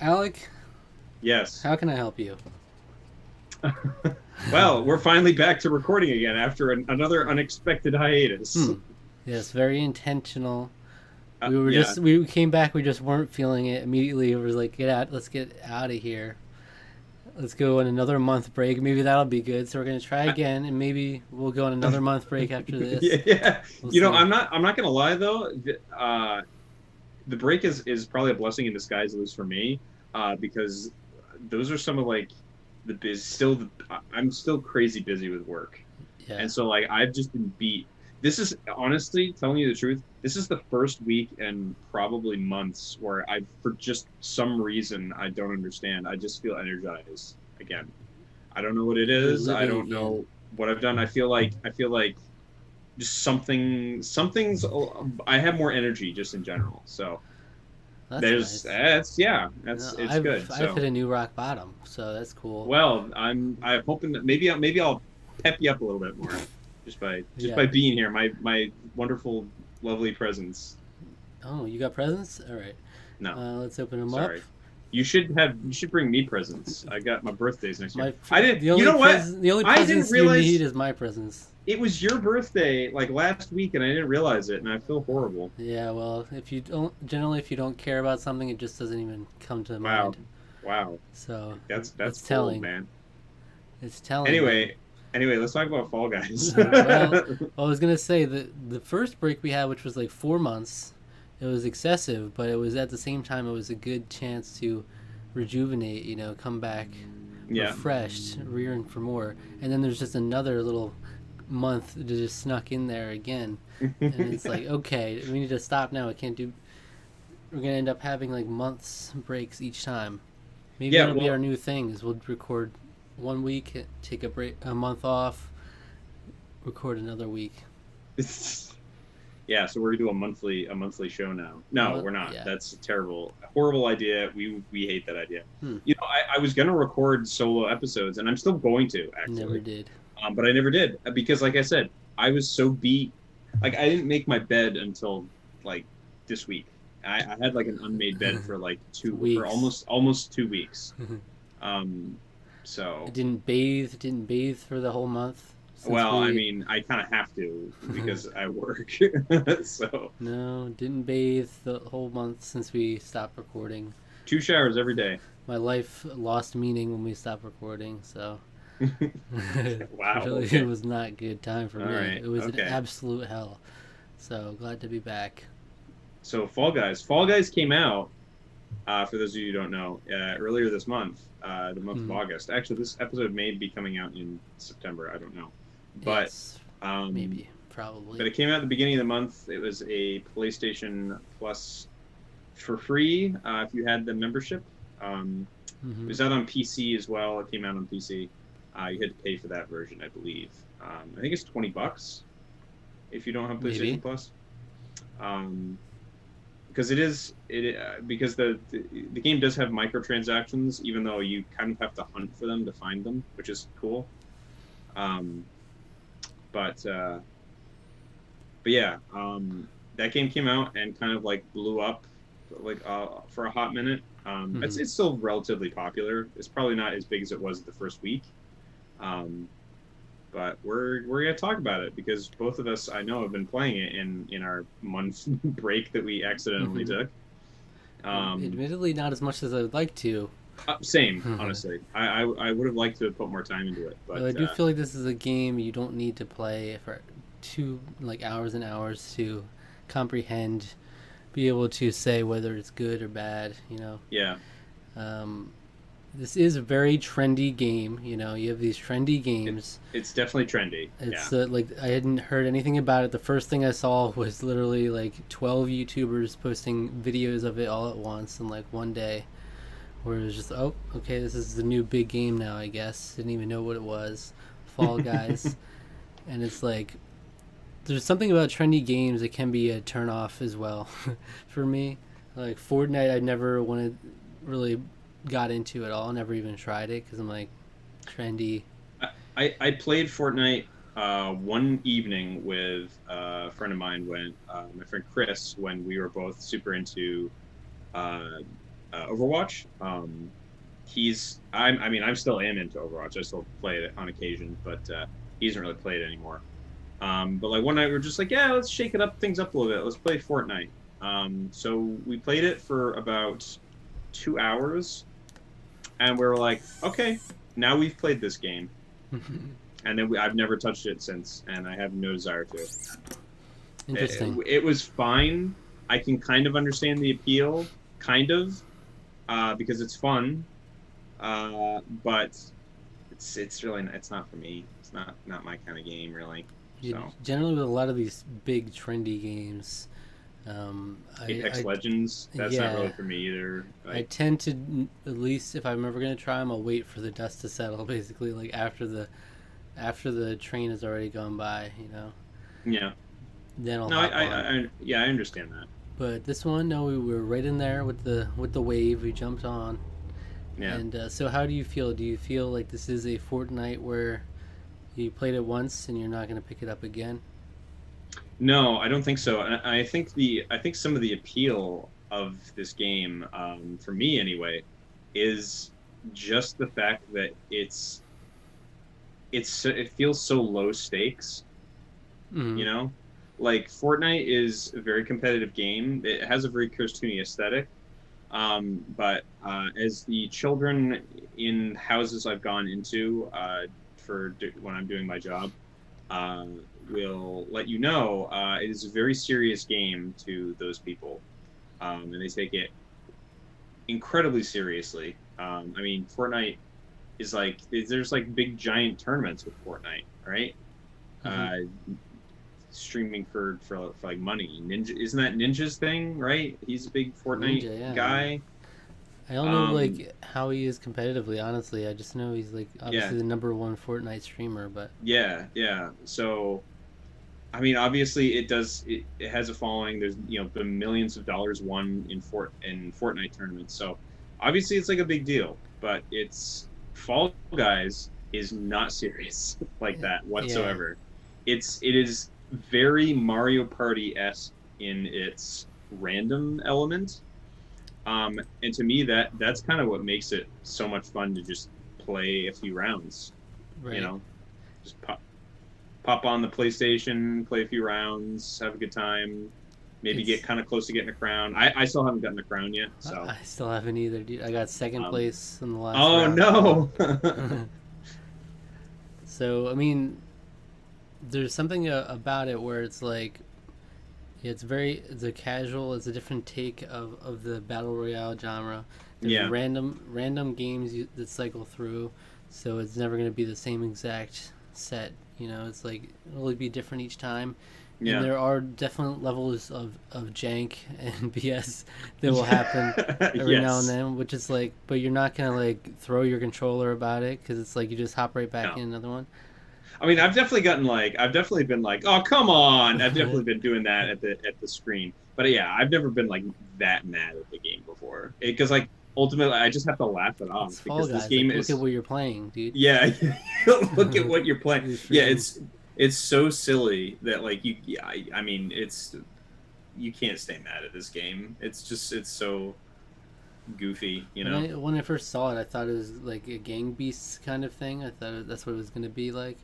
Alec, Yes. how can I help you? Well, we're finally back to recording again after another unexpected hiatus. Yes, very intentional. Yeah. We came back. We just weren't feeling it immediately. It was like, get out. Let's get out of here. Let's go on another month break. Maybe that'll be good. So we're gonna try I- again, and maybe we'll go on another month break after this. yeah. We'll see. I'm not gonna lie though. The break is probably a blessing in disguise, at least for me, because those are some of like the biz. I'm still crazy busy with work. Yeah, And so like I've just been beat. This is honestly telling you the truth. This is the first week and probably months where I, for just some reason I don't understand, I just feel energized again. I don't know what it you're is. I living don't again. know what I've done. I feel like just something's. I have more energy just in general. So That's there's nice. that's yeah, No, that's it's I've good. I've hit So a new rock bottom, so that's cool. well, I'm hoping that maybe I'll pep you up a little bit more just Yeah. by being here. My wonderful, lovely presence. Oh, you got presents? All right. No, Let's open them up. sorry. You should bring me presents. I got my birthday's next year. My I didn't. the You only know what? present the only I didn't presents you need realize is my presents. it was your birthday like last week, and I didn't realize it, and I feel horrible. Yeah, well, if you don't care about something, it just doesn't even come to Wow, mind. wow. So That's it's cold, telling. man. It's telling, man. Anyway, let's talk about Fall Guys. Well, I was gonna say that the first break we had, which was like 4 months, it was excessive, but it was at the same time it was a good chance to rejuvenate. Come back Yeah. refreshed, rearing for more. And then there's just another little month that just snuck in there again, and it's like, okay, we need to stop now. I can't do. We're gonna end up having like months breaks each time. Maybe Yeah, that'll be our well, new thing. Is we'll record one week, take a month off, record another week. yeah, so we're gonna do a monthly show now. No, we're not. Yeah. That's a terrible, horrible idea. We hate that idea. Hmm. I was gonna record solo episodes, and I'm still going to Never actually, did. but I never did because, like I said, I was so beat. Like I didn't make my bed until like this week. I had like an unmade bed for like for Weeks. almost 2 weeks. Um, I so didn't bathe for the whole month since well, I we. mean, I kind of have to because I work. So No, didn't bathe the whole month since we stopped recording. 2 showers every day. My life lost meaning when we stopped recording, so Wow. really it Okay. was not a good time for All me. right. It was an Okay. absolute hell. So glad to be back. So Fall Guys. Fall Guys came out. For those of you who don't know, earlier this month, the month of Mm, August. Actually, this episode may be coming out in September. I don't know, but yes, um, maybe, probably. but it came out at the beginning of the month. It was a PlayStation Plus for free if you had the membership. It Hmm. was out on PC as well. It came out on PC. You had to pay for that version, I believe. I think it's $20 if you don't have Maybe. PlayStation Plus. Um, because because the game does have microtransactions, even though you kind of have to hunt for them to find them, which is cool. Um, but uh, but yeah, that game came out and kind of like blew up like for a hot minute. It's Hmm. it's still relatively popular. It's probably not as big as it was the first week. Um, but we're gonna talk about it because both of us I know have been playing it in our month break that we accidentally Hmm. took. Um, Admittedly, not as much as I'd like to. Same, honestly. I would have liked to have put more time into it, Though but I do feel like this is a game you don't need to play for two like hours and hours to comprehend, be able to say whether it's good or bad. yeah, Um, this is a very trendy game. You have these trendy it, games. it's definitely trendy. Yeah, It's like I hadn't heard anything about it. The first thing I saw was literally like 12 YouTubers posting videos of it all at once in like one day, where it was just, oh, okay, this is the new big game now. I guess didn't even know what it was. Fall Guys, and it's like there's something about trendy games that can be a turn off as well for me. Like Fortnite, I never wanted really got into at all. Never even tried it because I'm like trendy. I played Fortnite one evening with a friend of mine when my friend Chris when we were both super into uh, Overwatch. I mean, I'm still am into Overwatch. I still play it on occasion, but he doesn't really play it anymore. But like one night we were just like, yeah, let's shake it up, things up a little bit. Let's play Fortnite. So we played it for about 2 hours, and we were like, okay, now we've played this game, and then I've never touched it since, and I have no desire to. Interesting. It was fine. I can kind of understand the appeal, kind of, because it's fun, but it's really it's not for me. It's not my kind of game, really. So Generally, with a lot of these big trendy games, Apex Legends, that's not really for me either. I tend to, at least if I'm ever gonna try them, I'll wait for the dust to settle. Basically, like after the train has already gone by, you know. Yeah. Then I'll No, hop on. yeah, I understand that. But this one, no, we were right in there with the wave. We jumped on. Yeah. And so, how do you feel? Do you feel like this is a Fortnite where you played it once and you're not going to pick it up again? No, I don't think so. And I think some of the appeal of this game, for me anyway, is just the fact that it feels so low stakes. Mm-hmm. You know, like Fortnite is a very competitive game. It has a very cartoony aesthetic. But as the children in houses I've gone into when I'm doing my job, will let you know, it is a very serious game to those people, and they take it incredibly seriously. I mean, Fortnite is like there's like big giant tournaments with Fortnite, right? Mm-hmm. Streaming for like money. Ninja, isn't that Ninja's thing, right? He's a big Fortnite Ninja, yeah. guy. I don't know like how he is competitively. Honestly, I just know he's like obviously the #1 Fortnite streamer. But yeah. So, I mean, obviously, it has a following. There's been millions of dollars won in Fortnite tournaments. So, obviously, it's like a big deal. But Fall Guys is not serious like that whatsoever. Yeah. It is very Mario Party-esque in its random element. And to me, that's kind of what makes it so much fun to just play a few rounds. right. Just pop on the PlayStation, play a few rounds, have a good time, maybe get kind of close to getting a crown. I still haven't gotten a crown yet, so I still haven't either, dude. I got second place in the last round. No. So I mean, there's something about it where it's like it's a casual, it's a different take of the battle royale genre. There's random games that cycle through, so it's never going to be the same exact set. It's like it'll only be different each time. Yeah. And there are definite levels of jank and BS that will happen every now and then, which is like, but you're not going to like throw your controller about it because it's like you just hop right back in another one. I mean, I've definitely been like, oh, come on. I've definitely been doing that at the screen. But yeah, I've never been like that mad at the game before. Because like ultimately, I just have to laugh it off because this game is. Look at what you're playing, dude. Yeah, look at what you're playing. Yeah, it's so silly that like I mean, you can't stay mad at this game. It's so goofy, When I first saw it, I thought it was like a Gang Beasts kind of thing. I thought that's what it was going to be like.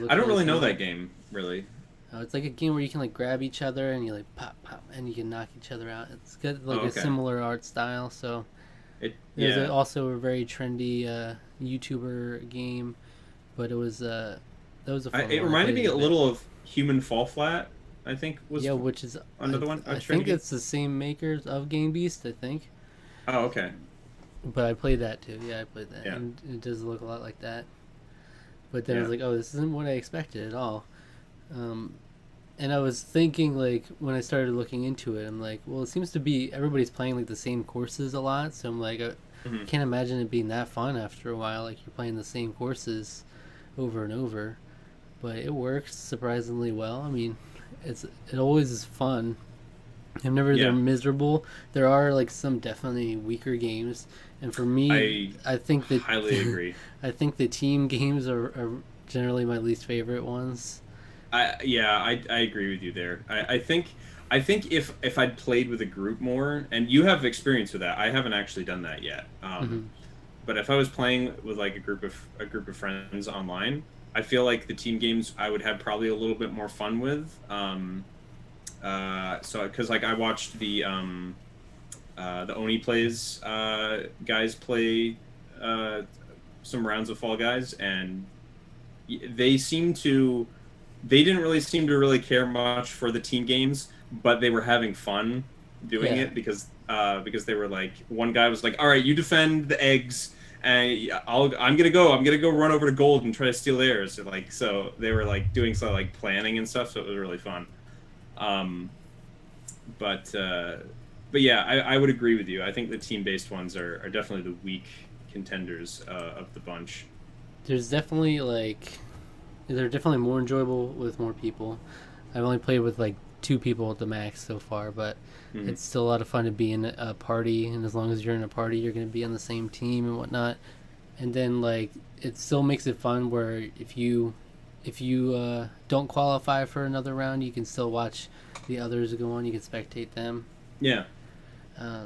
I don't really know that game, really. It's like a game where you can like grab each other and you like pop, and you can knock each other out. It's got like a similar art style, so there's also a very trendy YouTuber game, but it was that was a fun it reminded me a little of Human Fall Flat, I think was which is another one. I think it's the same makers of Gang Beast, I think. Oh, okay. But I played that too. Yeah, I played that, and it does look a lot like that. But then I was like, oh, this isn't what I expected at all. And I was thinking, like, when I started looking into it, I'm like, well, it seems to be everybody's playing, like, the same courses a lot. So I'm like, I can't imagine it being that fun after a while. Like, you're playing the same courses over and over. But it works surprisingly well. I mean, it always is fun. I'm never they're miserable. There are, like, some definitely weaker games. And for me, I think that highly agree. I think the team games are generally my least favorite ones. I agree with you there. I think I think if I'd played with a group more, and you have experience with that, I haven't actually done that yet. Hmm. But if I was playing with like a group of friends online, I feel like the team games I would have probably a little bit more fun with. So because like I watched the Oni plays guys play uh, some rounds of Fall Guys, and they seem to they didn't really seem to really care much for the team games, but they were having fun doing Yeah. it because they were like one guy was like, all right, you defend the eggs. And I'm gonna go run over to gold and try to steal theirs. So they were like doing some like planning and stuff. So it was really fun. Um, but uh, but yeah, I would agree with you. I think the team based ones are definitely the weak contenders of the bunch. There's definitely like they're definitely more enjoyable with more people. I've only played with like two people at the max so far, but Hmm. it's still a lot of fun to be in a party. And as long as you're in a party, you're going to be on the same team and whatnot. And then like it still makes it fun where if you don't qualify for another round, you can still watch the others go on. You can spectate them. Yeah.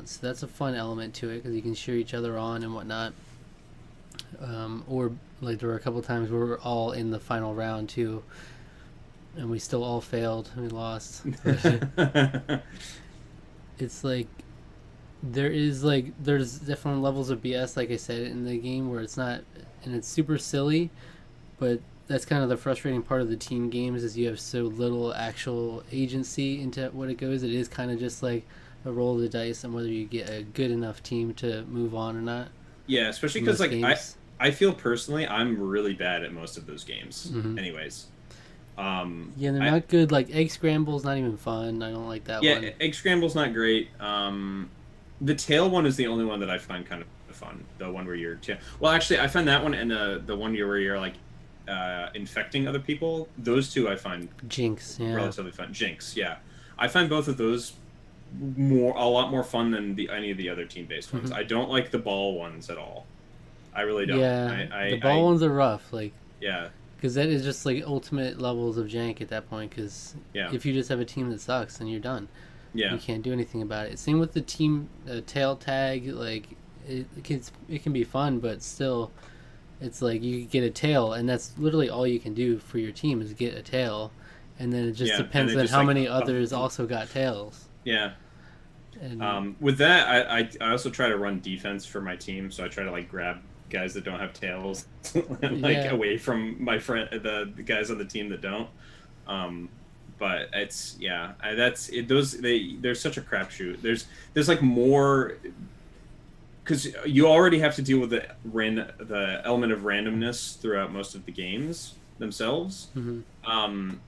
So that's a fun element to it because you can cheer each other on and whatnot. Or like there were a couple times where we were all in the final round too, and we still all failed. We lost. But it's like there's definitely levels of BS, like I said, in the game where it's not, and it's super silly, but that's kind of the frustrating part of the team games is you have so little actual agency into what it goes. It is kind of just like a roll of the dice and whether you get a good enough team to move on or not Yeah, especially in because most like games. I feel personally I'm really bad at most of those games. Hmm. Anyways, Yeah, they're I not good. Like egg scramble's not even fun. I don't like that yeah, one. Egg Scramble's not great. The tail one is the only one that I find kind of fun. The one where well, actually, I find that one and the one where you're like infecting other people. Those two I find Jinx, yeah. relatively fun. Jinx, yeah, I find both of those a lot more fun than any of the other team based ones. Hmm. I don't like the ball ones at all. I really don't. Yeah, the ball ones are rough. Like Yeah, because that is just like ultimate levels of jank at that point. Because yeah, if you just have a team that sucks, then you're done. You yeah, can't do anything about it. Same with the team tail tag. Like it can be fun, but still, it's like you get a tail, and that's literally all you can do for your team is get a tail, and then it just yeah. And depends they on just how like, many others also got tails. yeah. And With that, I also try to run defense for my team, so I try to like grab guys that don't have tails, like yeah, away from my friend, the guys on the team that don't. Um, but it's yeah, that's it. There's such a crapshoot. There's like more because you already have to deal with the element of randomness throughout most of the games themselves. hmm, Um,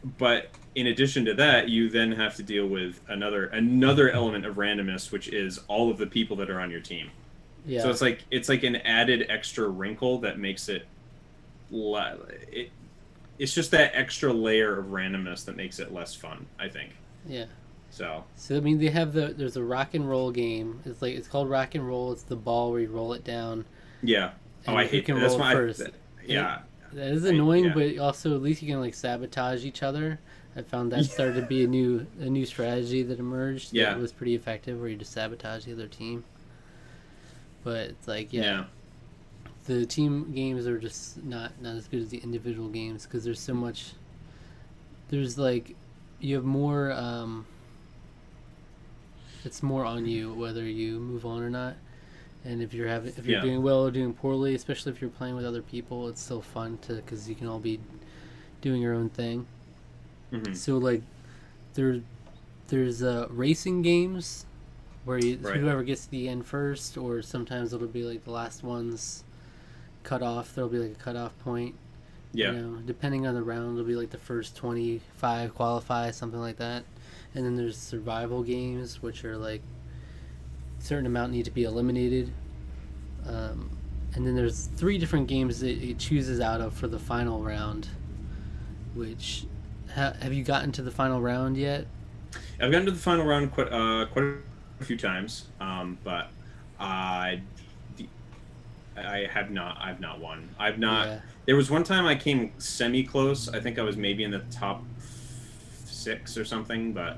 but in addition to that, you then have to deal with another element of randomness, which is all of the people that are on your team. So yeah, it's like an added extra wrinkle that makes it it's just that extra layer of randomness that makes it less fun, I think. yeah. So So I mean, they have there's a rock and roll game. It's called rock and roll. It's the ball where you roll it down, yeah. Oh, and I who hate can that's roll it why. first. And Yeah, that is annoying, yeah. but also at least you can like sabotage each other. I found that started to be a new strategy that emerged that Yeah, was pretty effective, where you just sabotage the other team. But it's like, yeah, yeah, the team games are just not as good as the individual games because there's so much. There's like, you have more. It's more on you whether you move on or not. And if you're yeah. doing well or doing poorly, especially if you're playing with other people, it's still fun to because you can all be doing your own thing. Hmm. So like there there's racing games where Right. whoever gets to the end first, or sometimes it'll be like the last one's cut off. There'll be like a cutoff point. You Yeah, know, depending on the round, it'll be like the first 25 qualify, something like that. And then there's survival games, which are like a certain amount need to be eliminated. Um, and then there's three different games that it chooses out of for the final round. Which have you gotten to the final round yet? I've gotten to the final round quite a few times, but I I have not. I've not won. I've not. Yeah. There was one time I came semi close. I think I was maybe in the top 6 or something, but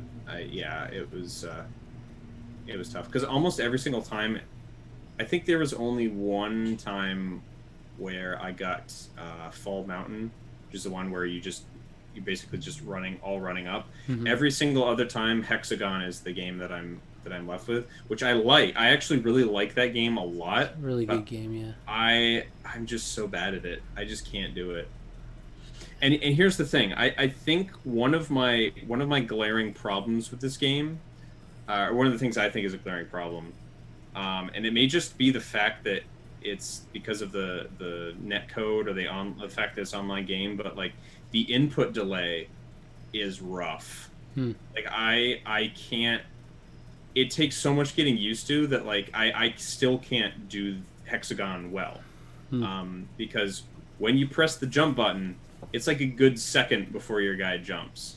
yeah, it was tough because almost every single time, I think there was only one time where I got Fall Mountain, which is the one where you basically just running up. Mm-hmm. Every single other time, Hexagon is the game that I'm left with, which I like. I actually really like that game a lot. Really good game, yeah. I'm just so bad at it. I just can't do it. And here's the thing. I think one of my glaring problems with this game, or one of the things I think is a glaring problem, and it may just be the fact that it's because of the net code or the fact that it's an online game, but like the input delay is rough. Like I can't. It takes so much getting used to that like I still can't do Hexagon well, because when you press the jump button, it's like a good second before your guy jumps,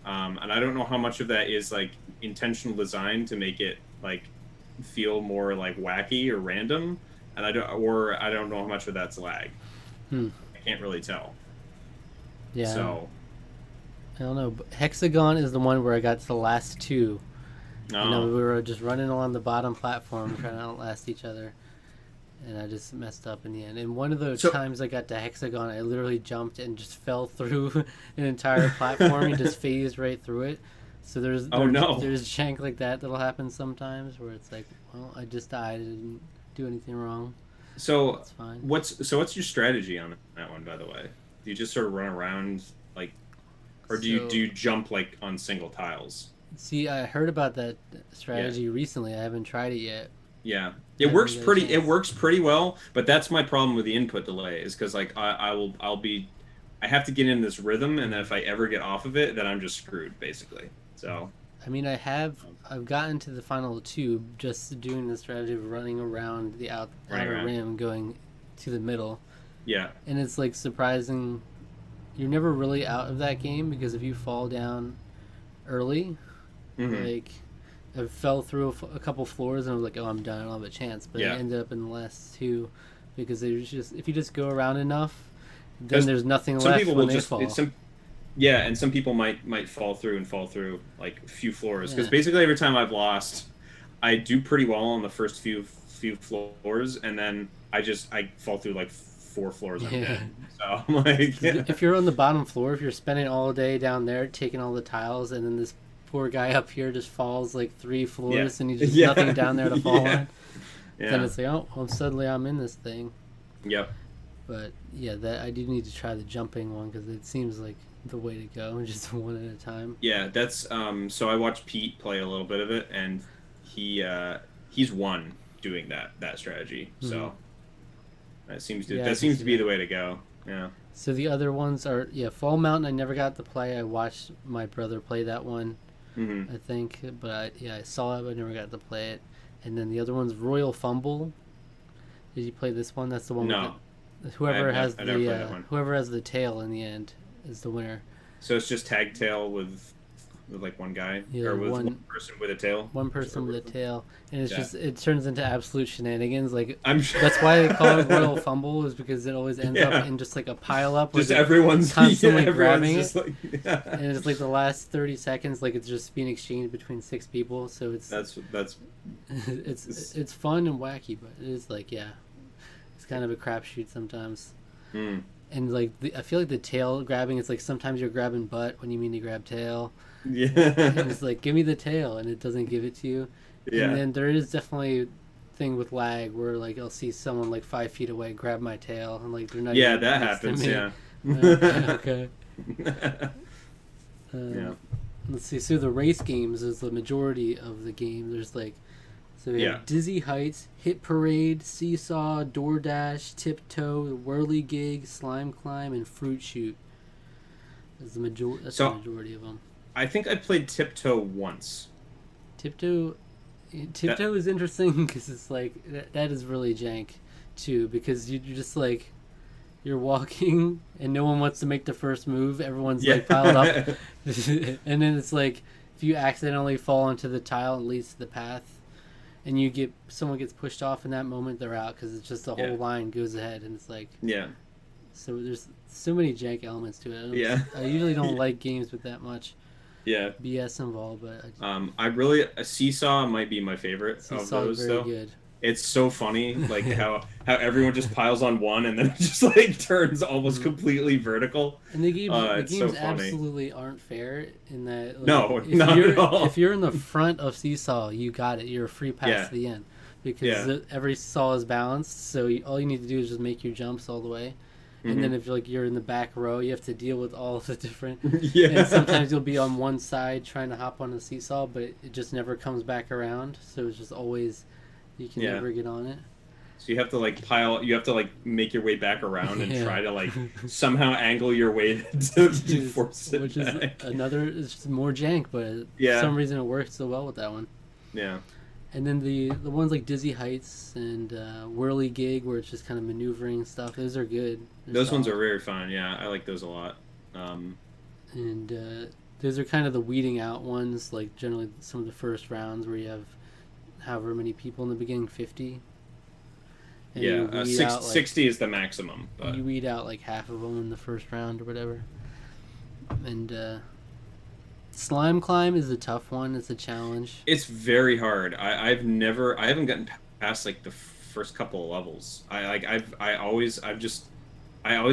and I don't know how much of that is like intentional design to make it like feel more like wacky or random, and I don't know how much of that's lag. I can't really tell. Yeah. So I don't know. But Hexagon is the one where I got to the last two. no. You know, we were just running along the bottom platform trying to outlast each other, and I just messed up in the end. And one of those times I got to Hexagon, I literally jumped and just fell through an entire platform and just phased right through it. So there's jank like that'll happen sometimes where it's like, well, I just died, I didn't do anything wrong. So That's fine. what's your strategy on that one, by the way? Do you just sort of run around like, or do you jump like on single tiles? See, I heard about that strategy recently. I haven't tried it yet. Yeah, it works pretty well. But that's my problem with the input delay is because like I have to get in this rhythm, and then if I ever get off of it, then I'm just screwed basically. So I mean, I've gotten to the final two just doing the strategy of running around the outer rim, going to the middle. Yeah, and it's like surprising. You're never really out of that game because if you fall down early, like I fell through a couple floors and I was like, oh, I'm done, I don't have a chance. But I ended up in the last two because there's just if you just go around enough, then there's nothing left when they fall. Yeah, and some people might fall through like a few floors because basically every time I've lost, I do pretty well on the first few floors, and then I fall through like 4 floors. I'm dead. So I'm like, if you're on the bottom floor, if you're spending all day down there taking all the tiles, and then this poor guy up here just falls like 3 floors and he's just nothing down there to fall on, then it's like, oh, well, suddenly I'm in this thing. Yep. But yeah, that I do need to try the jumping one because it seems like the way to go, just one at a time. Yeah, that's so I watched Pete play a little bit of it, and he's won doing that strategy. So that seems to be the way to go. Yeah. So the other ones are Fall Mountain. I never got to play. I watched my brother play that one. I think, but I saw it, but I never got to play it. And then the other one's Royal Fumble. Did you play this one? That's the one. No. Whoever has the tail in the end is the winner. So it's just tag tail with like one guy, or with one person with a tail. One person with a tail, and it's just it turns into absolute shenanigans. Like I'm sure. That's why they call it Royal Fumble, is because it always ends up in just like a pile up. Just everyone's constantly grabbing it, like, and it's like the last 30 seconds, like it's just being exchanged between 6 people. So it's it's fun and wacky, but it is like it's kind of a crapshoot sometimes. And like I feel like the tail grabbing, it's like sometimes you're grabbing butt when you mean to grab tail. Yeah. And it's like, give me the tail, and it doesn't give it to you. Yeah. And then there is definitely a thing with lag where like I'll see someone like 5 feet away grab my tail, and like they're not. Yeah, that happens. Yeah. Okay. Yeah. Let's see. So the race games is the majority of the game. There's like. So we have Dizzy Heights, Hit Parade, Seesaw, DoorDash, Tiptoe, Whirly Gig, Slime Climb, and Fruit Shoot. That's the majority of them. I think I played Tiptoe once. Tiptoe is interesting because it's like that is really jank too, because you're just like you're walking and no one wants to make the first move. Everyone's like piled up, and then it's like if you accidentally fall into the tile, it leads to the path. And someone gets pushed off in that moment, they're out because it's just the whole line goes ahead, and it's like So there's so many jank elements to it. I usually don't like games with that much. Yeah. BS involved, but I really a Seesaw might be my favorite of Seesaw is those very though. good. It's so funny, like how everyone just piles on one and then it just like turns almost Mhm. completely vertical. And the It's so games funny. absolutely aren't fair in that like No, not at if all. you're in the front of Seesaw, you got it. You're a free pass Yeah, to the end because yeah. every saw is balanced. So all you need to do is just make your jumps all the way. And then Hmm. if you're in the back row, you have to deal with all of the different. And Yeah, sometimes you'll be on one side trying to hop on a seesaw, but it just never comes back around. So it's just always you can yeah. never get on it. So you have to like pile. You have to like make your way back around and Yeah. try to like somehow angle your way to force it Which is back. another it's just more jank, but for Yeah, some reason it worked so well with that one. yeah. And then the ones like Dizzy Heights and Whirly Gig, where it's just kind of maneuvering stuff, those are good. They're Those ones are solid. very fun. Yeah, I like those a lot. And those are kind of the weeding out ones, like generally some of the first rounds where you have however many people in the beginning, 50, and Yeah, you weed out like 60 is the maximum, but you weed out like half of them in the first round or whatever. And Slime Climb is a tough one. It's a challenge. it's very hard. I haven't gotten past like the first couple of levels. I always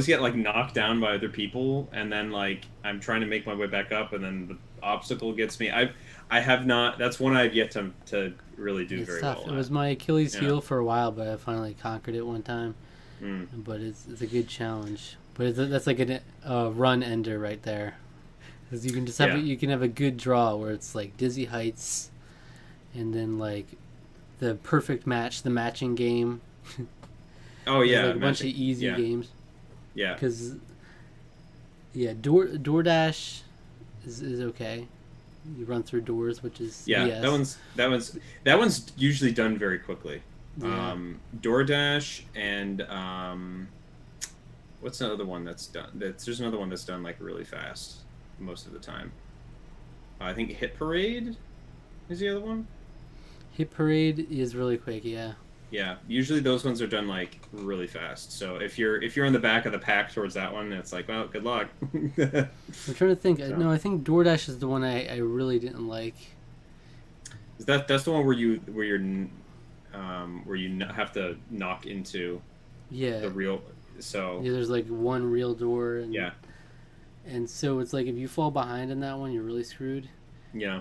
get like knocked down by other people, and then like I'm trying to make my way back up, and then the obstacle gets me. I have not. That's one I've yet to really do It's very tough. well It at. was my Achilles Yeah. heel for a while, but I finally conquered it one time. Mm. But it's a good challenge. But that's like a run ender right there, because you can just have Yeah. you can have a good draw where it's like Dizzy Heights, and then like the perfect match, the matching game. Oh There's yeah, like a bunch of matching. easy Yeah, games. yeah, Because DoorDash is okay. You run through doors, which is yeah. BS. That one's usually done very quickly. Yeah. DoorDash and what's another one that's done? There's another one that's done like really fast most of the time. I think Hit Parade is the other one. Hit Parade is really quick. Yeah. Yeah, usually those ones are done like really fast. So if you're in the back of the pack towards that one, it's like, well, good luck. I'm trying to think. So, No, I think DoorDash is the one I really didn't like. that's the one where you have to knock into Yeah. the real. So Yeah, there's like one real door, yeah, and so it's like if you fall behind in that one, you're really screwed. yeah.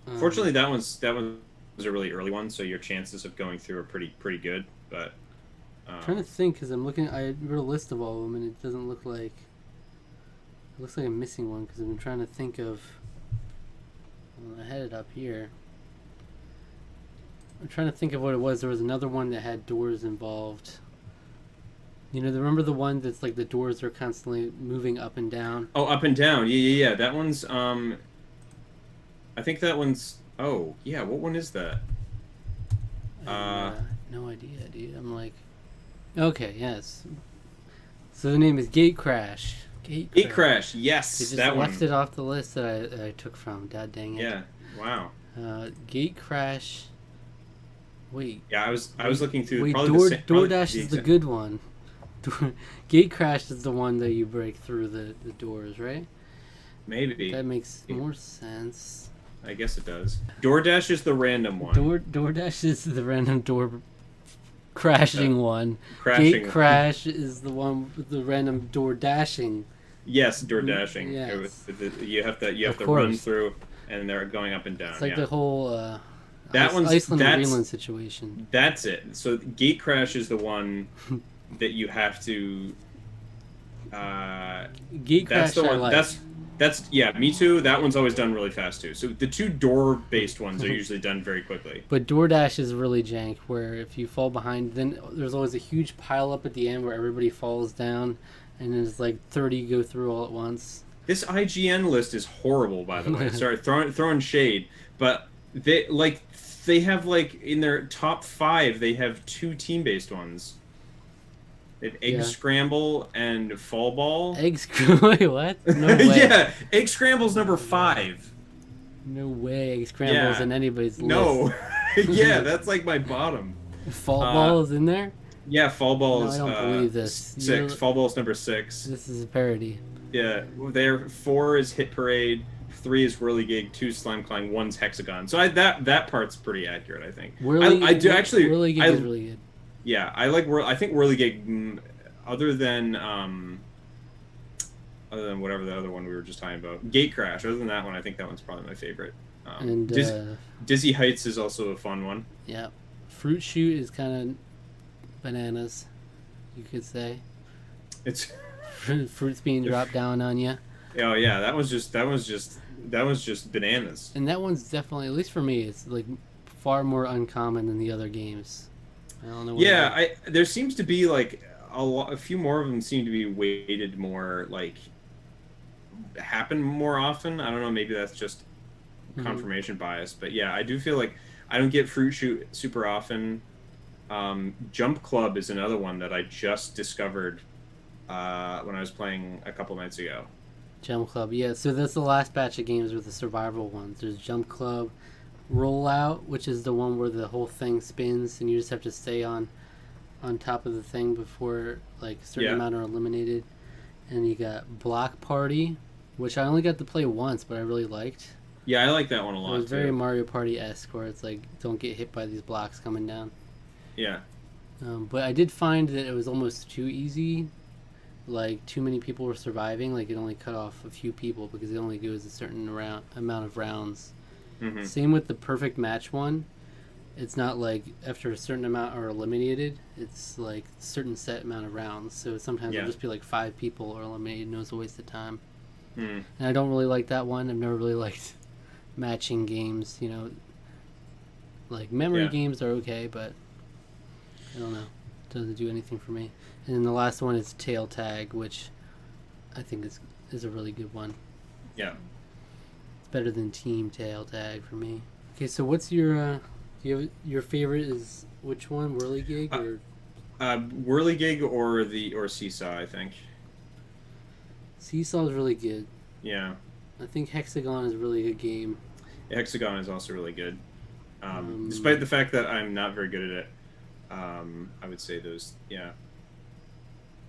Um, Fortunately, that one was a really early one, so your chances of going through are pretty good. But I'm trying to um, think because I'm looking. I wrote a list of all of them, and it doesn't look like. It looks like I'm missing one because I've been trying to think of. Well, I had it up here. I'm trying to think of what it was. There was another one that had doors involved. You know, remember the one that's like the doors are constantly moving up and down? oh, up and down, yeah. That one's I think that one's. Oh, yeah. What one is that? I have no idea, dude. I'm like, okay, yes. So the name is Gate Crash. Gate Crash. Yes, They just that left one. it off the list that I took from. God dang it. Yeah. Wow. Gate Crash. Wait. Yeah, I was looking through Wait, probably the same. DoorDash is the good one. Gate Crash is the one that you break through the doors, right? Maybe. That makes more sense. I guess it does. DoorDash is the random one. DoorDash is the random door crashing one. Crashing. Gate Crash is the one with the random door dashing. Yes, door dashing. Yes. You have to Of run course. through, and they're going up and down. It's like yeah. the whole That one's- Iceland and that's- Greenland situation. That's it. So Gate Crash is the one that you have to. Gate That's Crash the I one. like. That's yeah. Me too. That one's always done really fast too. So the two door-based ones are usually done very quickly. But DoorDash is really jank, where if you fall behind, then there's always a huge pile up at the end where everybody falls down, and there's like 30 go through all at once. This IGN list is horrible, by the way. Sorry, throwing shade, but they have like in their top 5, they have 2 team-based ones. They have Egg Yeah. Scramble and Fall Ball. Eggs. Wait, what? No way. Yeah, Egg Scramble's number 5. No way. Egg Scrambles Yeah. in anybody's No, yeah, that's like my bottom. list. Fall Ball is in there? Yeah, Fall Ball No, is I don't believe this. 6. You're- Fall Ball is number 6. This is a parody. Yeah, there 4 is Hit Parade, 3 is Whirligig, 2 Slime Climb, 1's Hexagon. So that part's pretty accurate, I think. I do actually. Whirligig is really good. Yeah, I like I think Whirligig, other than whatever the other one we were just talking about, Gate Crash. Other than that one, I think that one's probably my favorite. And Dizzy Heights is also a fun one. Yeah, Fruit Shoot is kind of bananas, you could say. It's fruits being dropped down on you. Oh yeah, that was just bananas. And that one's definitely, at least for me, it's like far more uncommon than the other games. I don't know. Yeah, there seems to be like a few more of them seem to be weighted more, like happen more often. I don't know, maybe that's just confirmation bias, but yeah, I do feel like I don't get Fruit Shoot super often. Jump Club is another one that I just discovered when I was playing a couple nights ago. Jump Club, yeah. So that's the last batch of games with the survival ones. There's Jump Club, Rollout, which is the one where the whole thing spins and you just have to stay on top of the thing before like a certain amount are eliminated. And you got Block Party, which I only got to play once, but I really liked. Yeah, I like that one a lot. It was very Mario Party-esque, where it's like, don't get hit by these blocks coming down. Yeah. But I did find that it was almost too easy. Like, too many people were surviving. Like, it only cut off a few people because it only goes a certain amount of rounds. Mm-hmm. Same with the Perfect Match one. It's not like after a certain amount are eliminated. It's like a certain set amount of rounds. So sometimes it'll just be like 5 people are eliminated and it was a waste of time. Mm. And I don't really like that one. I've never really liked matching games, you know. Like, memory games are okay, but I don't know. It doesn't do anything for me. And then the last one is Tail Tag, which I think is a really good one. Yeah. It's better than Team Tail Tag for me. Okay, so what's your your favorite is which one? Whirligig or Whirligig or Seesaw, I think. Seesaw is really good. Yeah. I think Hexagon is a really good game. Hexagon is also really good. Despite the fact that I'm not very good at it, I would say those, yeah.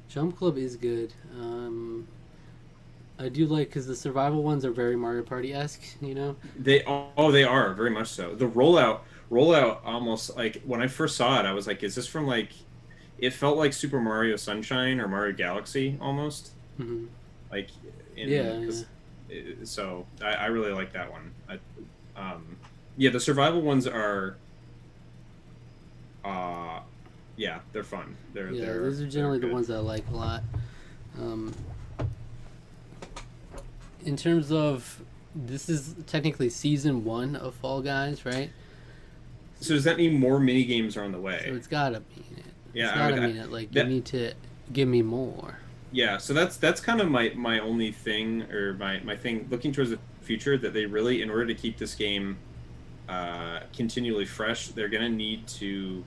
Jump Club is good. I do like, because the survival ones are very Mario Party-esque, you know? They are, very much so. The rollout almost, like, when I first saw it, I was like, is this from, like, it felt like Super Mario Sunshine or Mario Galaxy, almost. Mm-hmm. Like, so I really like that one. The survival ones are, they're fun. Those are generally the ones that I like a lot. In terms of, this is technically season 1 of Fall Guys, right? So does that mean more mini games are on the way? So it's gotta mean it. Yeah, it's gotta mean it. Like, you need to give me more. Yeah, so that's kind of my only thing, or my thing looking towards the future, that they really, in order to keep this game continually fresh, they're gonna need to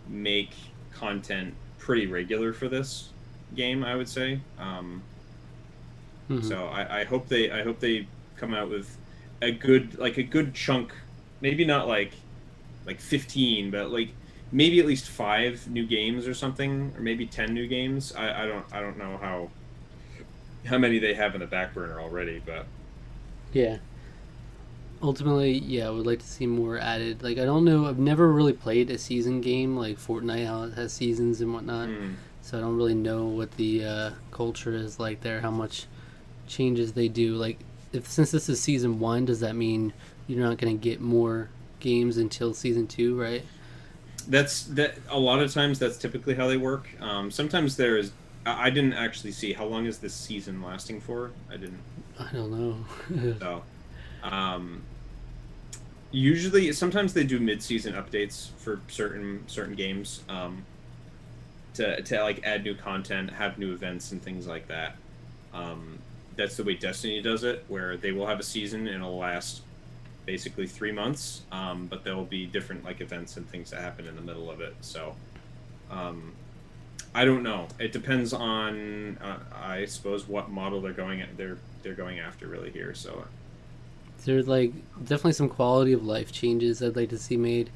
make content pretty regular for this game, I would say. So I hope they come out with a good chunk, maybe not like 15, but like maybe at least 5 new games or something, or maybe 10 new games. I don't know how many they have in the back burner already, but yeah. Ultimately, I would like to see more added. Like, I don't know, I've never really played a season game like Fortnite, how it has seasons and whatnot. So I don't really know what the culture is like there, how much changes they do. Like, since this is season 1, does that mean you're not going to get more games until season 2, right? That a lot of times that's typically how they work. Sometimes I didn't actually see how long is this season lasting for. I don't know. So usually sometimes they do mid-season updates for certain games, to like add new content, have new events and things like that. That's the way Destiny does it, where they will have a season and it'll last basically 3 months, but there will be different like events and things that happen in the middle of it. So I don't know. It depends on I suppose what model they're going after really here. So there's like definitely some quality of life changes I'd like to see made,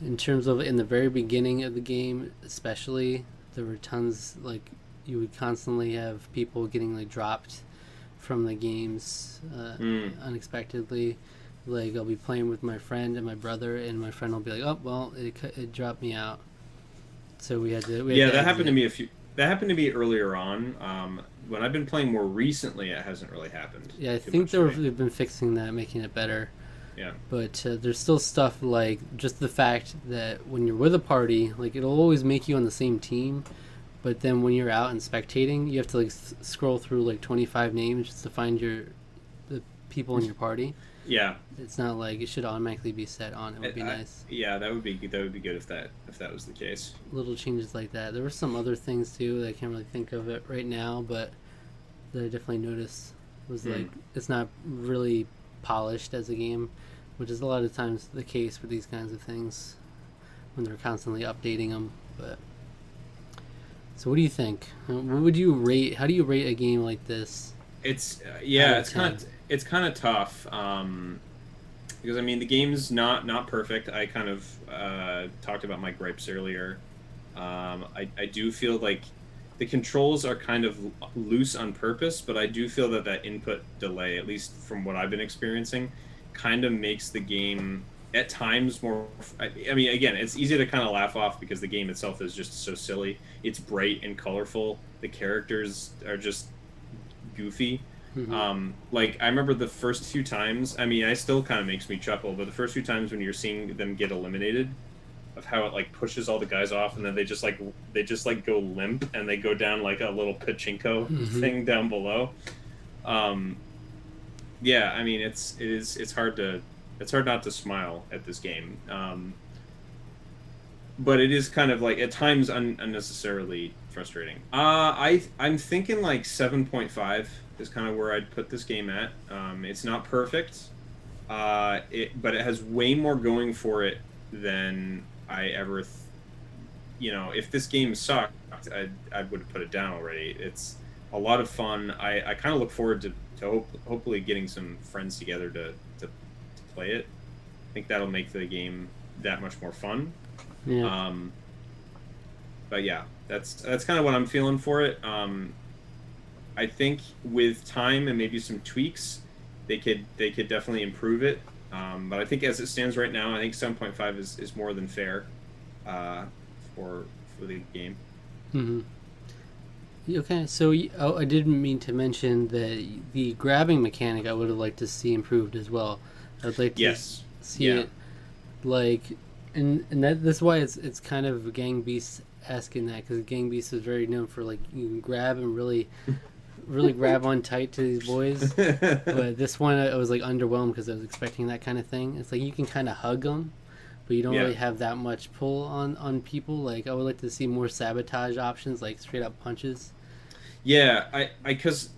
in terms of in the very beginning of the game especially. There were tons, like, you would constantly have people getting like dropped from the games unexpectedly. Like I'll be playing with my friend and my brother, and my friend will be like, "Oh, well, it dropped me out." So we had Yeah, to that happened to exit. me a few. That happened to me earlier on. When I've been playing more recently, it hasn't really happened Yeah, I too think much to me. they've been fixing that, making it better. Yeah. But there's still stuff like just the fact that when you're with a party, like it'll always make you on the same team, but then when you're out and spectating, you have to like scroll through like 25 names just to find the people in your party. Yeah. It's not like it should automatically be set on. It would be I, nice. yeah, that would be good if that was the case. Little changes like that. There were some other things too that I can't really think of it right now, but that I definitely noticed was like it's not really polished as a game, which is a lot of times the case with these kinds of things when they're constantly updating them. But so, what do you think? What would you rate? How do you rate a game like this? It's Out yeah, of 10? it's kind of tough. Because I mean the game's not perfect. I kind of talked about my gripes earlier. I do feel like the controls are kind of loose on purpose, but I do feel that that input delay, at least from what I've been experiencing, kind of makes the game at times more. I mean, again, it's easy to kind of laugh off because the game itself is just so silly. It's bright and colorful. The characters are just goofy. Like I remember the first few times. I mean, I still kind of makes me chuckle, but the first few times when you're seeing them get eliminated, of how it like pushes all the guys off, and then they just like go limp and they go down like a little pachinko thing down below. Um, yeah, I mean it's hard not to smile at this game. But it is kind of like at times unnecessarily frustrating. I'm thinking like 7.5 is kind of where I'd put this game at. It's not perfect, but it has way more going for it than I ever. If this game sucked, I would have put it down already. It's a lot of fun. I kind of look forward to hopefully getting some friends together to play it. I think that'll make the game that much more fun. Yeah. But yeah, that's kind of what I'm feeling for it. I think with time and maybe some tweaks, they could definitely improve it. But I think as it stands right now, I think 7.5 is more than fair for the game. Okay, so I didn't mean to mention that the grabbing mechanic I would have liked to see improved as well. I'd like to Yes. see Yeah. it like, and that's why it's kind of Gang Beast esque in that, because Gang Beast is very known for like you can grab and really grab on tight to these boys. But this one I was like underwhelmed because I was expecting that kind of thing. It's like you can kind of hug them, but you don't Yeah. really have that much pull on people. Like I would like to see more sabotage options, like straight up punches. Yeah, because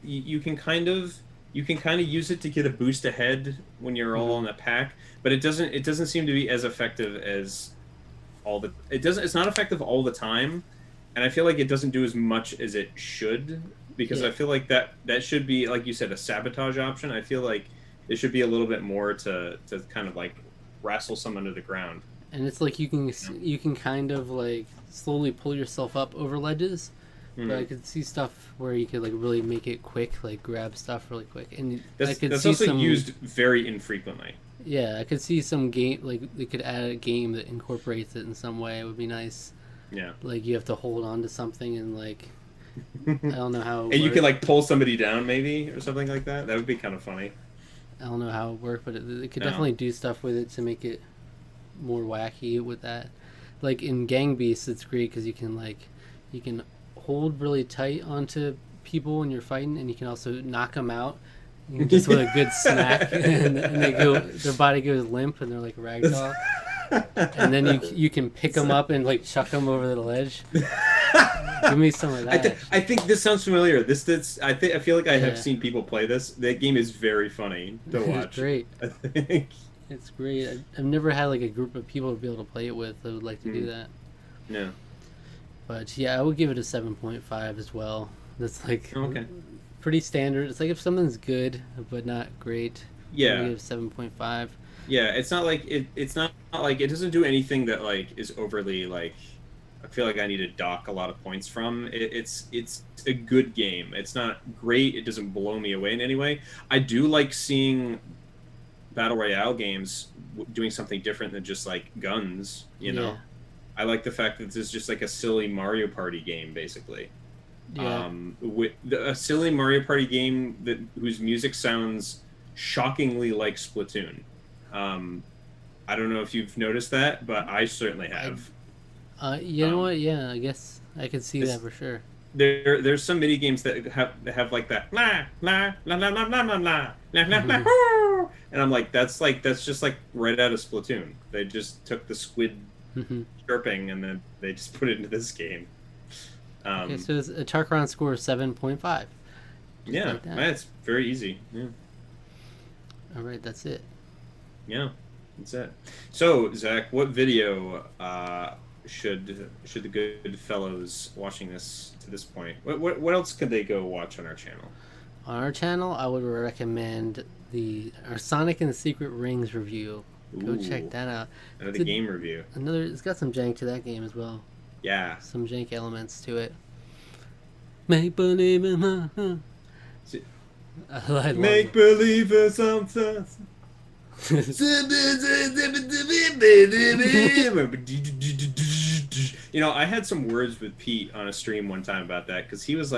you can kind of use it to get a boost ahead when you're all in a pack, but it doesn't seem to be as effective as it's not effective all the time, and I feel like it doesn't do as much as it should, because Yeah. I feel like that should be, like you said, a sabotage option. I feel like there should be a little bit more to kind of like wrestle someone to the ground. And it's like you can kind of like slowly pull yourself up over ledges. But I could see stuff where you could like really make it quick, like grab stuff really quick, and I could That's see also some used very infrequently. yeah, I could see some game like they could add a game that incorporates it in some way. It would be nice. Yeah. Like you have to hold on to something and like I don't know how. It And you could works. like pull somebody down maybe or something like that. That would be kind of funny. I don't know how it worked, but it could No. definitely do stuff with it to make it more wacky with that. Like in Gang Beasts, it's great because you can hold really tight onto people when you're fighting, and you can also knock them out. You can just with a good smack, and their body goes limp, and they're like ragdoll. And then you can pick them up and like chuck them over the ledge. Give me some of that. I think this sounds familiar. I feel like I Yeah. have seen people play this. That game is very funny to watch. It's great. I think. It's great. I've never had like a group of people to be able to play it with that would like to do that. No. But yeah, I would give it a 7.5 as well. That's like Okay. pretty standard. It's like if something's good but not great, I Yeah. would give 7.5. Yeah. It's not like it. It's not like it doesn't do anything that like is overly like feel like I need to dock a lot of points from. It's a good game. It's not great. It doesn't blow me away in any way. I do like seeing battle royale games doing something different than just like guns. You know, I like the fact that this is just like a silly Mario Party game, basically. Yeah. With a silly Mario Party game whose music sounds shockingly like Splatoon. I don't know if you've noticed that, but I certainly have. You know what? Yeah, I guess I could see that for sure. There's some mini games that have like that la la la la la la la la la la la, and I'm like that's just like right out of Splatoon. They just took the squid chirping and then they just put it into this game. Okay, so it's a Tarqaron score of 7.5. Yeah, like that. That's very easy. Yeah. All right, that's it. Yeah, that's it. So Zach, what video should the good fellows watching this to this point? What else could they go watch on our channel? On our channel, I would recommend our Sonic and the Secret Rings review. Go check that out. Another game review. It's got some jank to that game as well. Yeah. Some jank elements to it. Make believe in my... Make believe in something. You know, I had some words with Pete on a stream one time about that because he was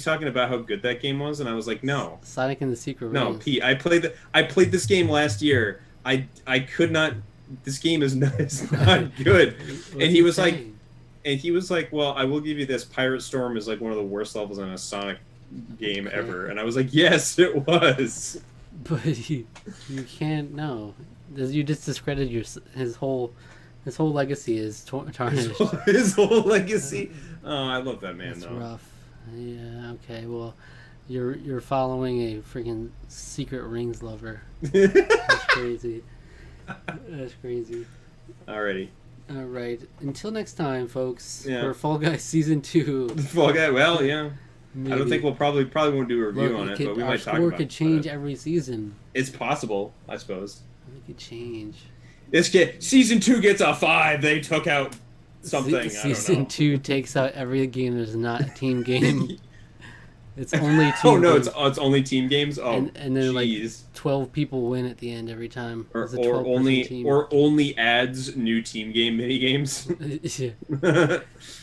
talking about how good that game was, and I was like, no, Sonic and the Secret Rings. No, Pete, I played this game last year. I could not. This game is not good. And he was like, well, I will give you this. Pirate Storm is like one of the worst levels in a Sonic game ever. And I was like, yes, it was. But you can't know. You just discredited his whole legacy is tarnished. His whole legacy. Oh, I love that man. That's rough. Yeah. Okay. Well, you're following a freaking Secret Rings lover. That's crazy. That's crazy. Alrighty. All right. Until next time, folks. Yeah. For Fall Guys Season 2. Fall Guy. Well, yeah. Maybe. I don't think we'll probably won't do a review on it, but we might talk about it. Our score could change every season. It's possible, I suppose. It could change. Season 2 gets a 5. They took out something. Season 2 takes out every game that's not a team game. It's only team. Oh no, games. it's only team games. Oh, and then like 12 people win at the end every time. Or only adds new team game mini games. Yeah.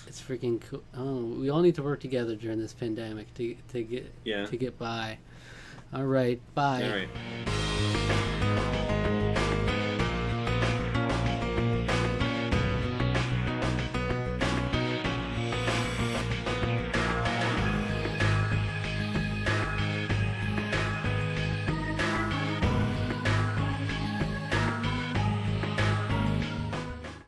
It's freaking cool. Oh, we all need to work together during this pandemic to get by. All right, bye. All right.